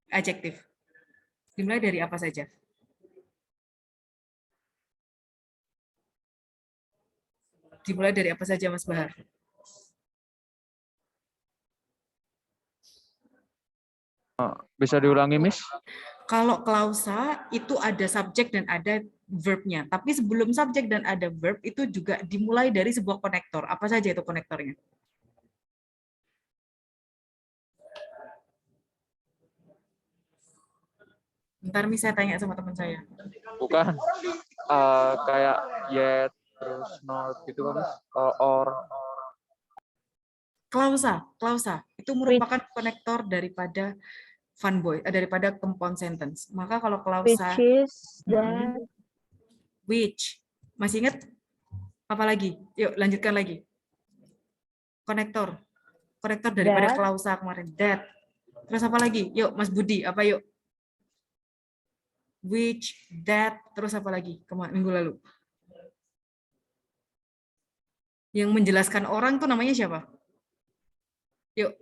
Adjektif. Dimulai dari apa saja? Dimulai dari apa saja, Mas Bahar? Bisa diulangi, Miss? Kalau klausa itu ada subjek dan ada verb-nya. Tapi sebelum subjek dan ada verb itu juga dimulai dari sebuah konektor. Apa saja itu konektornya? Bentar, Mi, saya tanya sama teman saya. Bukan. Kayak yet, terus not, gitu kan, Miss? Or. Klausa itu merupakan konektor daripada funboy, daripada compound sentence. Maka kalau Which klausa is that. which, masih ingat? Apa lagi? Yuk lanjutkan lagi. Konektor daripada That. klausa kemarin. That. Terus apa lagi? Yuk Mas Budi, apa yuk? Which, that, terus apa lagi? Minggu lalu. Yang menjelaskan orang tuh namanya siapa? Yuk.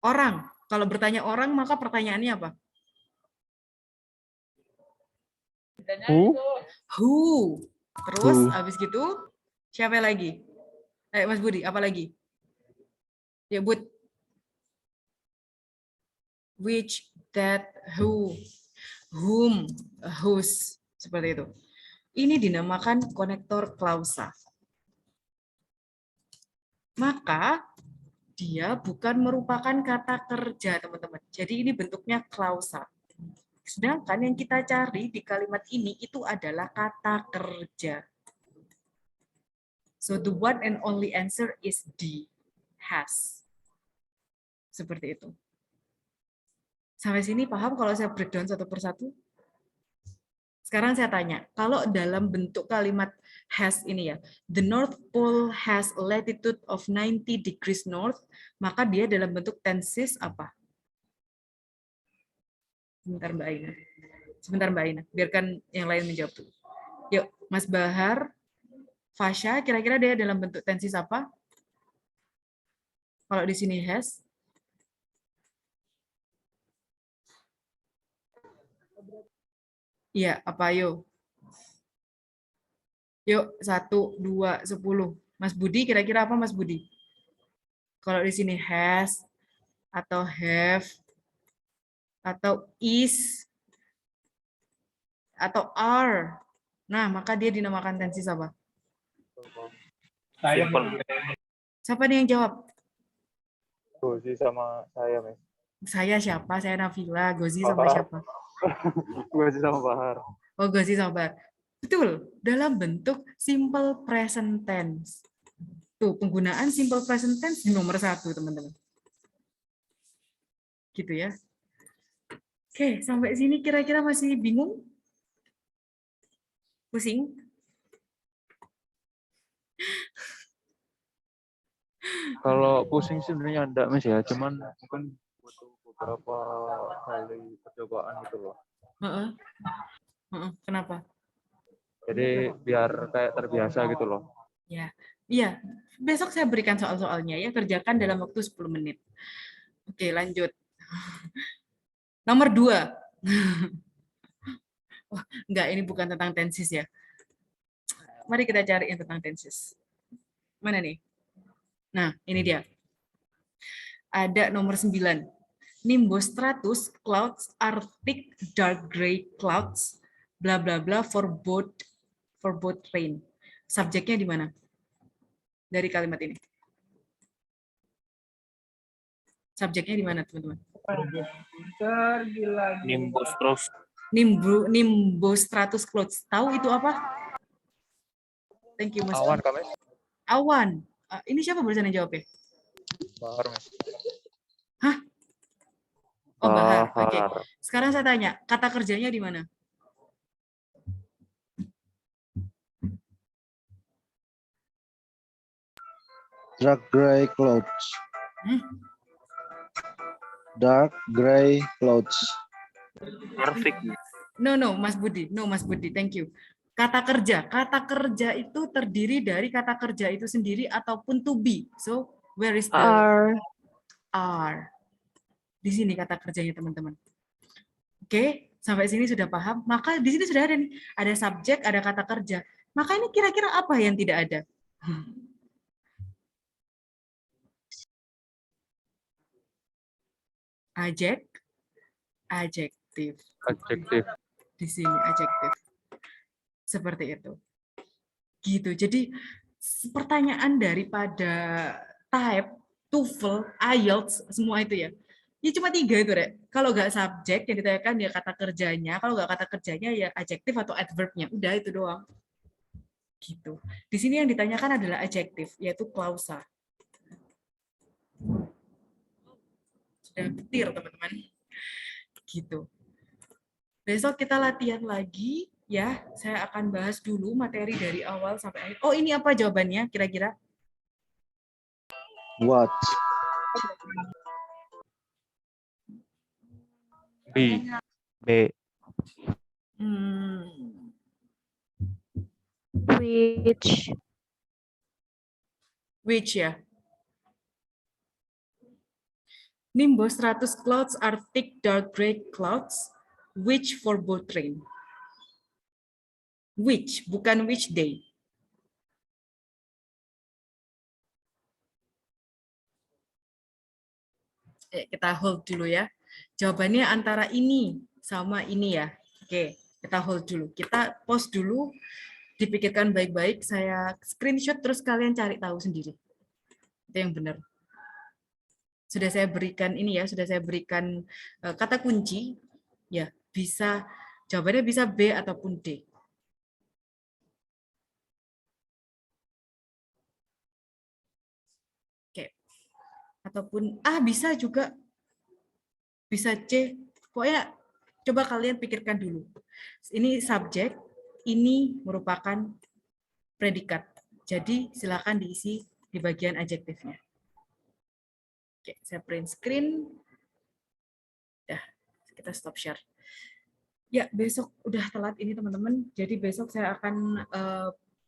Orang. Kalau bertanya orang, maka pertanyaannya apa? Who. Terus, habis gitu, siapa lagi? Mas Budi, apa lagi? Ya, Bud. Which, that, who, whom, whose. Seperti itu. Ini dinamakan konektor klausa. Maka, dia bukan merupakan kata kerja, teman-teman. Jadi ini bentuknya klausa. Sedangkan yang kita cari di kalimat ini itu adalah kata kerja. So the one and only answer is D, has. Seperti itu. Sampai sini paham kalau saya breakdown satu persatu? Sekarang saya tanya, kalau dalam bentuk kalimat has ini ya, the North Pole has a latitude of 90 degrees north, maka dia dalam bentuk tenses apa? Sebentar Mbak Aina, biarkan yang lain menjawab dulu. Yuk, Mas Bahar, Fasha, kira-kira dia dalam bentuk tenses apa? Kalau di sini has? Iya, apa yuk? Yuk, 1, 2, 10. Mas Budi, kira-kira apa Mas Budi? Kalau di sini has, atau have, atau is, atau are. Nah, maka dia dinamakan tenses apa? Siapa nih yang jawab? Gozi sama saya, Miss. Saya siapa? Saya Nafila. Gozi sama siapa? Gozi sama Bahar. Oh, Gozi sama Bahar. Betul, dalam bentuk simple present tense. Tuh, penggunaan simple present tense di nomor 1, teman-teman. Gitu ya. Oke, sampai sini kira-kira masih bingung? Pusing? Kalau pusing sih sebenarnya enggak, Mas ya, cuman mungkin butuh beberapa kali percobaan gitu loh. Kenapa? Jadi biar kayak terbiasa gitu loh. Ya, iya. Besok saya berikan soal-soalnya ya, kerjakan dalam waktu 10 menit. Oke, lanjut. Nomor 2. Wah, enggak, ini bukan tentang tensis ya. Mari kita cari yang tentang tensis. Mana nih? Nah, ini dia. Ada nomor 9. Nimbostratus clouds are thick dark gray clouds bla bla bla for both rain. Subjeknya di mana? Dari kalimat ini. Subjeknya di mana, teman-teman? Nimbus terus. Nimbostratus clouds. Tahu itu apa? Thank you, Mas. Awan kami. Awan. Ini siapa barusan yang jawab ya? Bahar, Mas. Hah? Oh, Bahar. Oke. Bahar. Sekarang saya tanya, kata kerjanya di mana? Dark gray clouds. Hmm? Dark gray clouds. Perfect. No, Mas Budi. No, Mas Budi. Thank you. Kata kerja. Kata kerja itu terdiri dari kata kerja itu sendiri ataupun to be. So, where is the are? Di sini kata kerjanya, teman-teman. Oke, sampai sini sudah paham. Maka di sini sudah ada nih. Ada subjek, ada kata kerja. Maka ini kira-kira apa yang tidak ada? Adjektif. Adjektif. Di sini adjektif. Seperti itu. Gitu. Jadi pertanyaan daripada type, TOEFL, IELTS, semua itu ya. Ya cuma 3 itu, Rek. Kalau nggak subjek yang ditanyakan ya kata kerjanya, kalau nggak kata kerjanya ya adjektif atau adverb-nya. Udah itu doang. Gitu. Di sini yang ditanyakan adalah adjektif, yaitu klausa. Sudah petir, teman-teman. Gitu. Besok kita latihan lagi ya. Saya akan bahas dulu materi dari awal sampai akhir. Oh, ini apa jawabannya kira-kira? What? B. B. Which Ya. Nimbostratus clouds are thick dark gray clouds which forebode rain. Which, bukan which day. Kita hold dulu ya. Jawabannya antara ini sama ini ya. Oke, kita hold dulu. Kita pause dulu, dipikirkan baik-baik. Saya screenshot terus kalian cari tahu sendiri. Itu yang benar. Sudah saya berikan ini ya, sudah saya berikan kata kunci. Ya, bisa jawabannya bisa B ataupun D. Oke. Ataupun A bisa juga. Bisa C. Pokoknya coba kalian pikirkan dulu. Ini subjek, ini merupakan predikat. Jadi silakan diisi di bagian adjektifnya. Oke, saya print screen. Dah, kita stop share. Ya, besok udah telat ini teman-teman. Jadi besok saya akan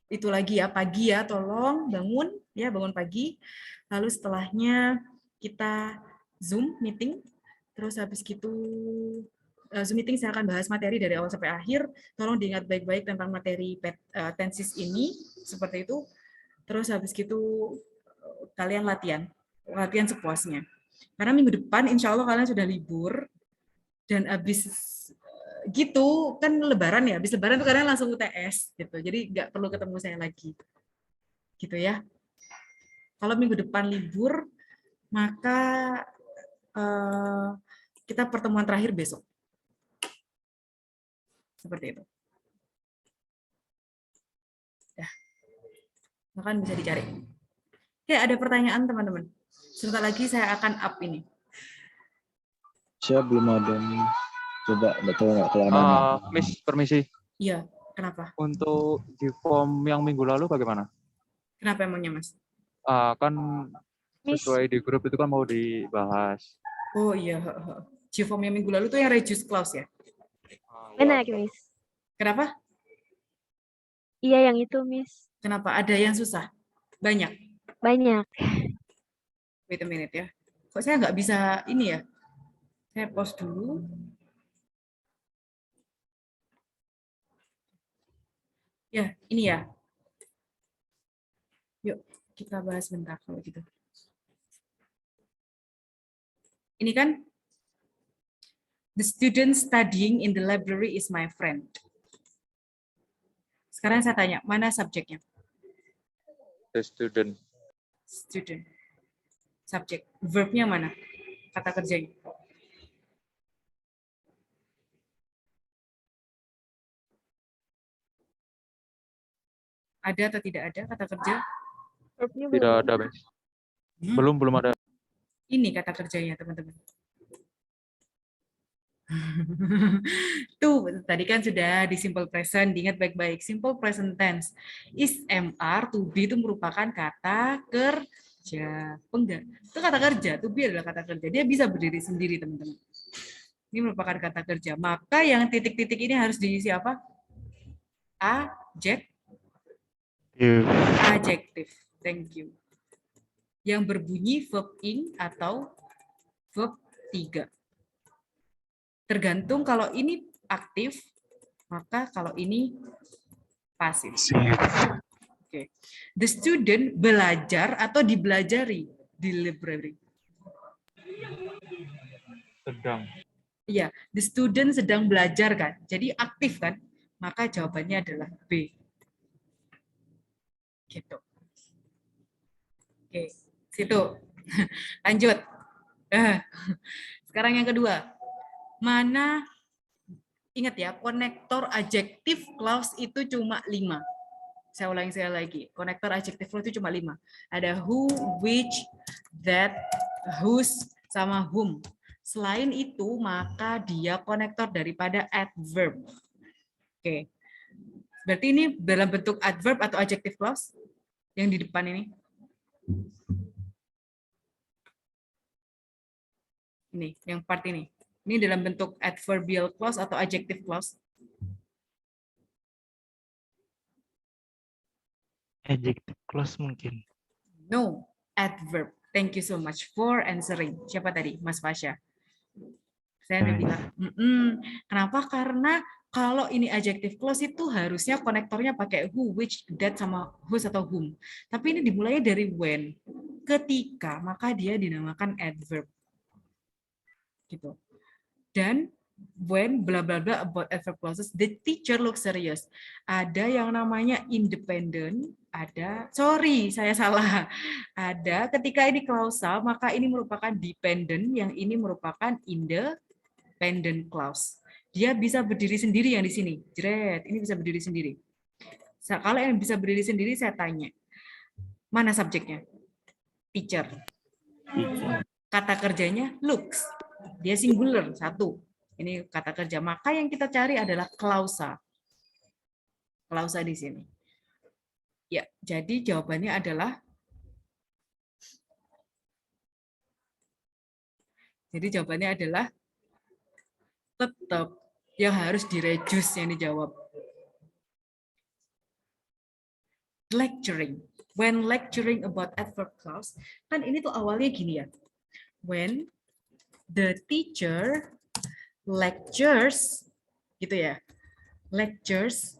itu lagi ya, pagi ya, tolong bangun ya, bangun pagi. Lalu setelahnya kita Zoom meeting. Terus habis gitu Zoom meeting saya akan bahas materi dari awal sampai akhir. Tolong diingat baik-baik tentang materi tensis ini seperti itu. Terus habis gitu kalian latihan sepuasnya. Karena minggu depan insya Allah kalian sudah libur dan habis gitu kan Lebaran ya. Habis Lebaran tuh kalian langsung UTS gitu. Jadi nggak perlu ketemu saya lagi. Gitu ya. Kalau minggu depan libur maka kita pertemuan terakhir besok. Seperti itu. Ya. Bahkan bisa dicari. Oke, ada pertanyaan teman-teman. Sebentar lagi saya akan up ini. Saya belum ada nih. Coba betul nggak kelamaan. Miss, permisi. Iya, kenapa? Untuk di form yang minggu lalu bagaimana? Kenapa emangnya, Mas? Kan sesuai di grup itu kan mau dibahas. Oh iya, G-form yang minggu lalu tuh yang reduce clause ya? benar, Miss. Kenapa? Iya, yang itu, Miss. Kenapa? Ada yang susah? Banyak? Banyak. Wait a minute ya. Kok saya nggak bisa ini ya? Saya pause dulu. Ya, ini ya. Yuk, kita bahas bentar kalau gitu. Ini kan, the student studying in the library is my friend. Sekarang saya tanya, mana subjeknya? The student. Student. Subjek. Verbnya mana? Kata kerjanya. Ada atau tidak ada kata kerja? Verbnya Tidak belum ada, Miss. Hmm? Belum ada. Ini kata kerjanya, teman-teman. Tuh, tadi kan sudah di simple present, diingat baik-baik. Simple present tense. Is MR, to be itu merupakan kata kerja. Enggak, itu kata kerja. To be adalah kata kerja. Dia bisa berdiri sendiri, teman-teman. Ini merupakan kata kerja. Maka yang titik-titik ini harus diisi apa? Adjective. Thank you. Yang berbunyi verb ing atau verb 3. Tergantung kalau ini aktif, maka kalau ini pasif. Oke. The student belajar atau dibelajari di library. Sedang. Iya, the student sedang belajar kan. Jadi aktif kan? Maka jawabannya adalah B. Gitu. Oke, situ. Lanjut. Sekarang yang kedua. Mana, ingat ya, konektor adjective clause itu cuma 5. Saya ulangi sekali lagi. Konektor adjective clause itu cuma 5. Ada who, which, that, whose, sama whom. Selain itu, maka dia konektor daripada adverb. Oke. Berarti ini dalam bentuk adverb atau adjective clause yang di depan ini. Ini, yang part ini. Ini dalam bentuk adverbial clause atau adjective clause. Adjective clause mungkin. No, adverb. Thank you so much for answering. Siapa tadi? Mas Fasya. Saya udah bilang. Kenapa? Karena kalau ini adjective clause itu harusnya konektornya pakai who, which, that, sama whose atau whom. Tapi ini dimulainya dari when. Ketika, maka dia dinamakan adverb. Gitu. Dan when bla bla bla about adverb clauses, the teacher looks serious. Ada yang namanya independent, ada, sorry saya salah. Ada ketika ini klausa, maka ini merupakan dependent, yang ini merupakan independent clause. Dia bisa berdiri sendiri yang di sini. Jret, ini bisa berdiri sendiri. Kalau yang bisa berdiri sendiri saya tanya. Mana subjeknya? Teacher. Kata kerjanya looks. Dia singular, satu. Ini kata kerja. Maka yang kita cari adalah klausa. Klausa di sini. Ya, jadi jawabannya adalah tetap yang harus direduce yang dijawab. Lecturing. When lecturing about adverb clause, kan ini tuh awalnya gini ya. When the teacher lectures, gitu ya, lectures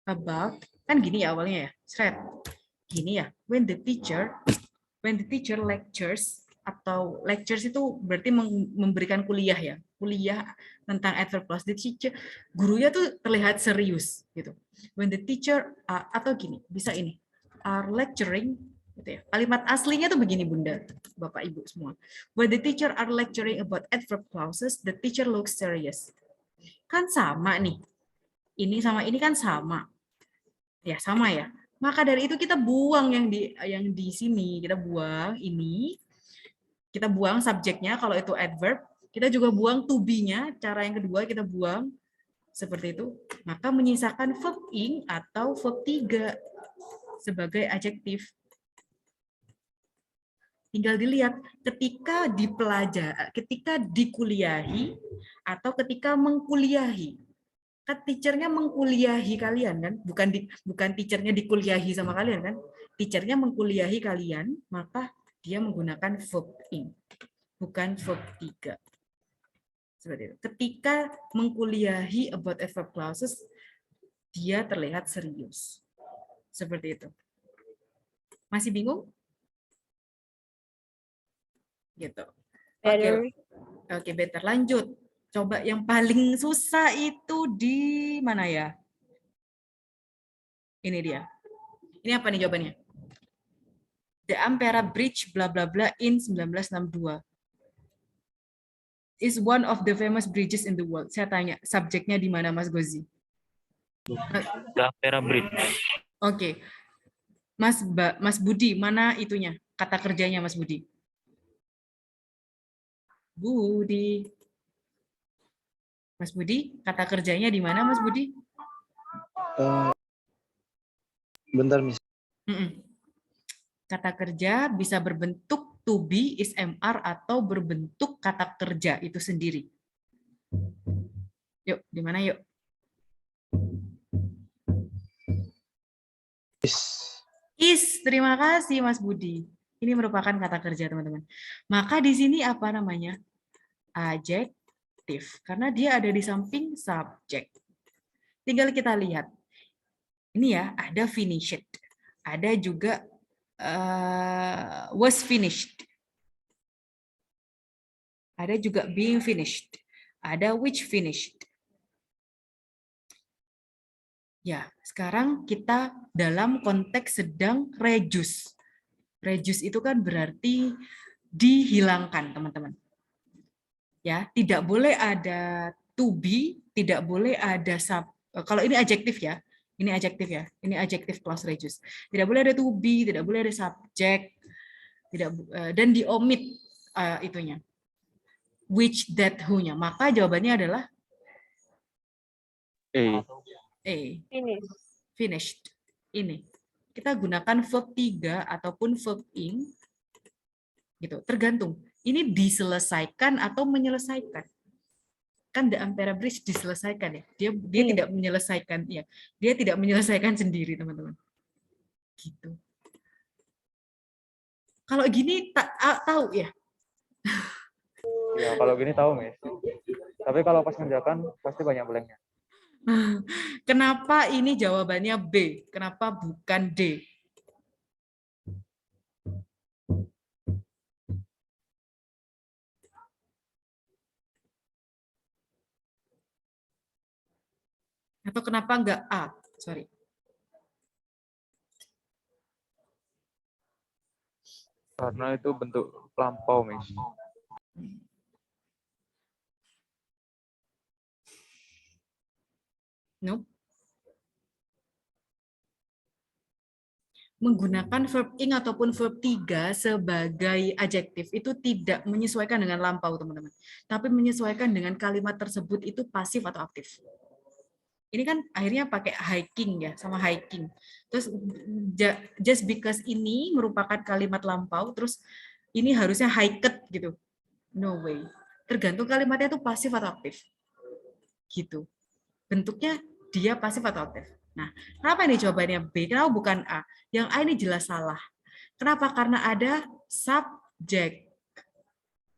about, kan gini ya awalnya ya, Sret. Gini ya, when the teacher lectures, atau lectures itu berarti memberikan kuliah ya, kuliah tentang adverb clause. The teacher, gurunya tuh terlihat serius gitu. When the teacher, atau gini, bisa ini, are lecturing, gitu ya. Kalimat aslinya tuh begini Bunda, Bapak Ibu semua. When the teacher are lecturing about adverb clauses, the teacher looks serious. Kan sama nih. Ini sama ini kan sama. Ya, sama ya. Maka dari itu kita buang yang di sini, kita buang ini. Kita buang subjeknya kalau itu adverb, kita juga buang to be-nya, cara yang kedua kita buang seperti itu. Maka menyisakan verb ing atau verb 3 sebagai adjektif. Tinggal dilihat ketika dipelajari, ketika dikuliahi, atau ketika mengkuliahi. Kan teachernya mengkuliahi kalian kan, bukan teachernya dikuliahi sama kalian kan, teachernya mengkuliahi kalian, maka dia menggunakan verb ing, bukan verb 3. Seperti itu. Ketika mengkuliahi about adverb clauses, dia terlihat serius. Seperti itu. Masih bingung? Gitu. Better. Oke, better. Lanjut. Coba yang paling susah itu di mana ya? Ini dia. Ini apa nih jawabannya? The Ampera Bridge bla bla bla in 1962 is one of the famous bridges in the world. Saya tanya, subjeknya di mana Mas Gozi? The Ampera Bridge. Oke. Mas Budi, mana itunya? Kata kerjanya Mas Budi. Budi. Mas Budi, kata kerjanya di mana Mas Budi? Bentar, Miss. Kata kerja bisa berbentuk to be, is MR, atau berbentuk kata kerja itu sendiri. Yuk, di mana yuk? Is, terima kasih Mas Budi. Ini merupakan kata kerja, teman-teman. Maka di sini apa namanya? Adjektif, karena dia ada di samping subjek. Tinggal kita lihat. Ini ya, ada finished. Ada juga was finished. Ada juga being finished. Ada which finished. Ya, sekarang kita dalam konteks sedang reduce. Reduce itu kan berarti dihilangkan, teman-teman. Ya, tidak boleh ada to be, tidak boleh ada kalau ini adjektif ya. Ini adjektif ya. Ini adjektif clause reduce. Tidak boleh ada to be, tidak boleh ada subjek, dan diomit itunya. Which, that, who-nya. Maka jawabannya adalah Finish. finished. Ini. Kita gunakan verb 3 ataupun verb ing. Gitu. Tergantung. Ini diselesaikan atau menyelesaikan. Kan The Ampera Bridge diselesaikan ya. Dia tidak menyelesaikan ya. Dia tidak menyelesaikan sendiri, teman-teman. Gitu. Kalau gini tahu ya. Ya, kalau gini tahu, Miss. Tapi kalau pas ngerjakan pasti banyak blanknya. Kenapa ini jawabannya B? Kenapa bukan D? Atau kenapa enggak A? Sorry. Karena itu bentuk lampau, Miss. Nope. Menggunakan verb ing ataupun verb 3 sebagai adjektif itu tidak menyesuaikan dengan lampau, teman-teman. Tapi menyesuaikan dengan kalimat tersebut itu pasif atau aktif. Ini kan akhirnya pakai hiking ya, sama hiking. Terus just because ini merupakan kalimat lampau, terus ini harusnya hiked gitu. No way. Tergantung kalimatnya itu pasif atau aktif. Gitu. Bentuknya dia pasif atau aktif. Nah, kenapa ini jawabannya B? Kenapa bukan A? Yang A ini jelas salah. Kenapa? Karena ada subjek.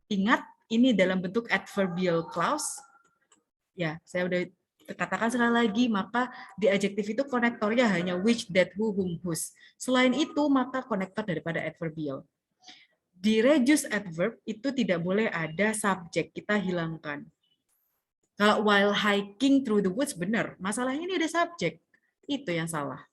Ingat, ini dalam bentuk adverbial clause. Ya, saya udah katakan sekali lagi, maka di adjektif itu konektornya hanya which, that, who, whom, whose. Selain itu, maka konektor daripada adverbial. Di reduce adverb itu tidak boleh ada subjek, kita hilangkan. Kalau while hiking through the woods, benar. Masalahnya ini ada subjek. Itu yang salah.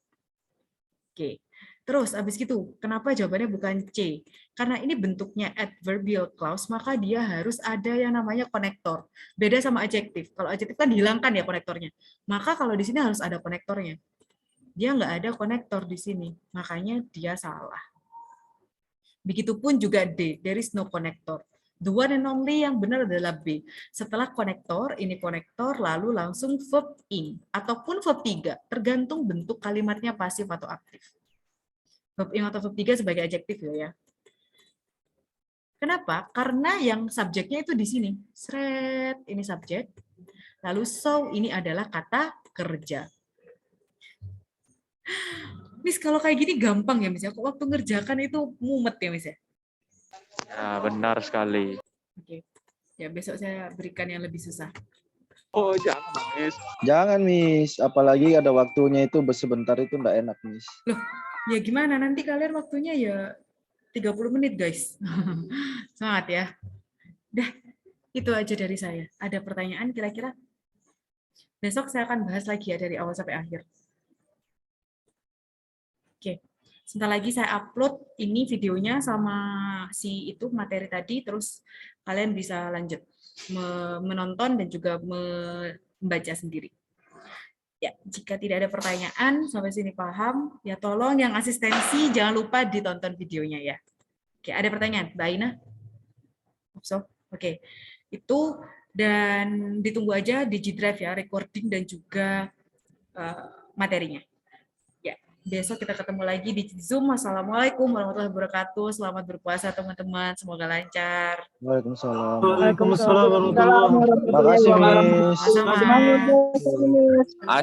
Oke. Terus, habis itu, kenapa jawabannya bukan C? Karena ini bentuknya adverbial clause, maka dia harus ada yang namanya konektor. Beda sama adjektif. Kalau adjektif kan dihilangkan ya konektornya. Maka kalau di sini harus ada konektornya. Dia nggak ada konektor di sini. Makanya dia salah. Begitupun juga D. There is no connector. The one and only yang benar adalah B. Setelah konektor, ini konektor, lalu langsung verb ing. Ataupun verb 3, tergantung bentuk kalimatnya pasif atau aktif. Verb ing atau verb 3 sebagai adjektif ya. Kenapa? Karena yang subjeknya itu di sini. Sret, ini subjek. Lalu saw ini adalah kata kerja. Miss, kalau kayak gini gampang ya, Miss. Aku waktu ngerjakan itu mumet ya, Miss ya. Ya, benar sekali. Oke. Ya, besok saya berikan yang lebih susah. Oh, jangan, Miss. Jangan, Miss. Apalagi ada waktunya itu sebentar itu enggak enak, Miss. Loh, ya gimana? Nanti kalian waktunya ya 30 menit, guys. Semangat ya. Dah, itu aja dari saya. Ada pertanyaan kira-kira? Besok saya akan bahas lagi ya dari awal sampai akhir. Oke. Sebentar lagi saya upload ini videonya sama si itu materi tadi, terus kalian bisa lanjut menonton dan juga membaca sendiri. Ya, jika tidak ada pertanyaan sampai sini paham, ya tolong yang asistensi jangan lupa ditonton videonya ya. Oke, ada pertanyaan, Mbak Aina? Oke, itu dan ditunggu aja di G Drive ya, recording dan juga materinya. Ya, besok kita ketemu lagi di Zoom. Assalamualaikum warahmatullahi wabarakatuh. Selamat berpuasa teman-teman, semoga lancar. Waalaikumsalam. Waalaikumsalam warahmatullahi wabarakatuh. Makasih, Miss. Sama-sama. Miss.